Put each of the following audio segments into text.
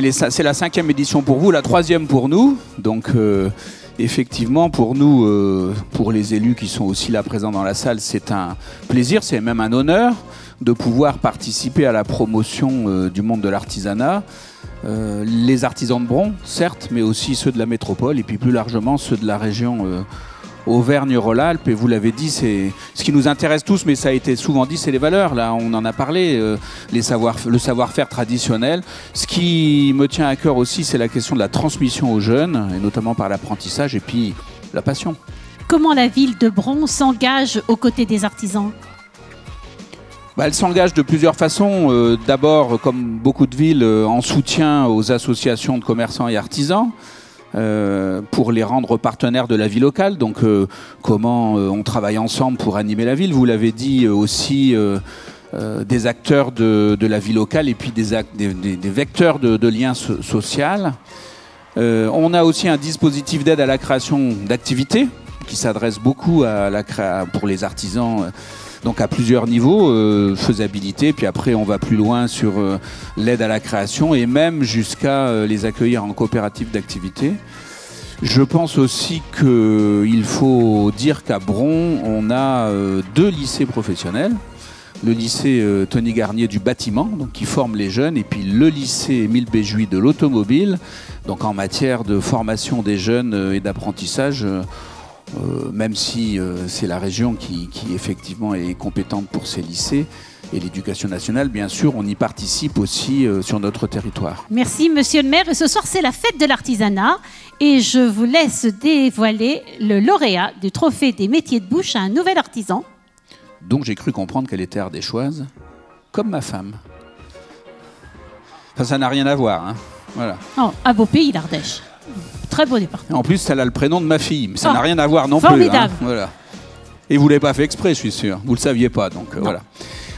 c'est la 5e édition pour vous, la 3e pour nous. Donc effectivement, pour nous, pour les élus qui sont aussi là présents dans la salle, c'est un plaisir, c'est même un honneur de pouvoir participer à la promotion du monde de l'artisanat. Les artisans de Bron, certes, mais aussi ceux de la métropole et puis plus largement ceux de la région Auvergne-Rhône-Alpes. Et vous l'avez dit, c'est ce qui nous intéresse tous, mais ça a été souvent dit, c'est les valeurs. Là, on en a parlé, le savoir-faire traditionnel. Ce qui me tient à cœur aussi, c'est la question de la transmission aux jeunes, et notamment par l'apprentissage et puis la passion. Comment la ville de Bron s'engage aux côtés des artisans ? Elle s'engage de plusieurs façons. D'abord, comme beaucoup de villes, en soutien aux associations de commerçants et artisans pour les rendre partenaires de la vie locale. Donc, comment on travaille ensemble pour animer la ville. Vous l'avez dit aussi, des acteurs de la vie locale et puis des vecteurs de liens sociaux. On a aussi un dispositif d'aide à la création d'activités qui s'adresse beaucoup pour les artisans. Donc à plusieurs niveaux, faisabilité, puis après on va plus loin sur l'aide à la création et même jusqu'à les accueillir en coopérative d'activité. Je pense aussi qu'il faut dire qu'à Bron, on a 2 lycées professionnels. Le lycée Tony Garnier du bâtiment, donc, qui forme les jeunes, et puis le lycée Émile Béjouy de l'automobile, donc en matière de formation des jeunes et d'apprentissage. Même si c'est la région qui effectivement est compétente pour ces lycées et l'éducation nationale, bien sûr, on y participe aussi sur notre territoire. Merci, monsieur le maire. Et ce soir, c'est la fête de l'artisanat. Et je vous laisse dévoiler le lauréat du trophée des métiers de bouche à un nouvel artisan. Donc j'ai cru comprendre qu'elle était ardéchoise, comme ma femme. Enfin, ça n'a rien à voir, hein. Voilà. Oh, un beau pays, l'Ardèche. Très beau département. En plus, elle a le prénom de ma fille, mais ça n'a rien à voir non formidable. Plus. Hein, voilà. Et vous ne l'avez pas fait exprès, je suis sûr. Vous ne le saviez pas, donc voilà.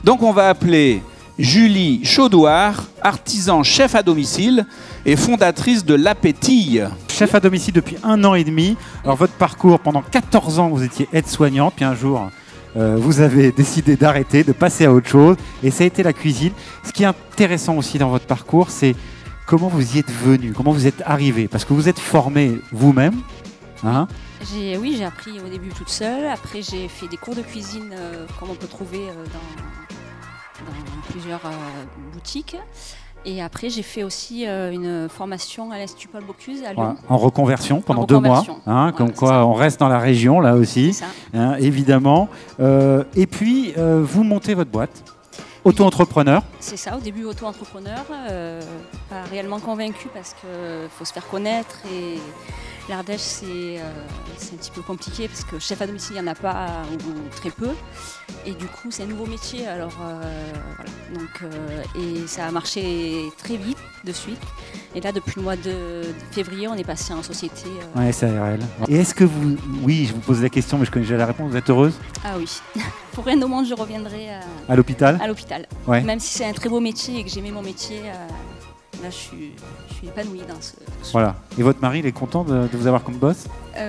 Donc on va appeler Julie Chaudoir, artisan chef à domicile et fondatrice de l'Appétit. Chef à domicile depuis 1 an et demi. Alors votre parcours, pendant 14 ans, vous étiez aide-soignante, puis un jour, vous avez décidé d'arrêter, de passer à autre chose, et ça a été la cuisine. Ce qui est intéressant aussi dans votre parcours, c'est comment vous y êtes venu, comment vous êtes arrivé, parce que vous êtes formé vous-même. Hein? Oui, j'ai appris au début toute seule. Après, j'ai fait des cours de cuisine comme on peut trouver dans plusieurs boutiques. Et après, j'ai fait aussi une formation à l'Institut Paul Bocuse à Lyon. Ouais, en reconversion pendant 2 mois. Hein, comme quoi, ça. On reste dans la région, là aussi, hein, évidemment. Et puis, vous montez votre boîte. Auto-entrepreneur. C'est ça, au début auto-entrepreneur, pas réellement convaincu parce qu'il faut se faire connaître et l'Ardèche c'est un petit peu compliqué parce que chef à domicile il n'y en a pas ou très peu et du coup c'est un nouveau métier alors voilà. Donc, et ça a marché très vite de suite et là depuis le mois de février on est passé en société. Ouais, SARL. Et est-ce que vous, oui je vous pose la question mais je connais déjà la réponse, vous êtes heureuse? Ah oui, pour rien au monde je reviendrai à l'hôpital. À l'hôpital, ouais. Même si c'est un très beau métier et que j'aimais mon métier, là je suis épanouie dans ce... Voilà. Et votre mari, il est content de vous avoir comme boss?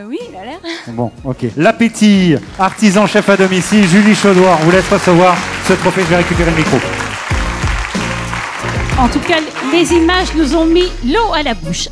Oui, il a l'air. Bon, ok. L'Appétit, artisan chef à domicile, Julie Chaudoir, vous laisse recevoir ce trophée, je vais récupérer le micro. En tout cas, les images nous ont mis l'eau à la bouche.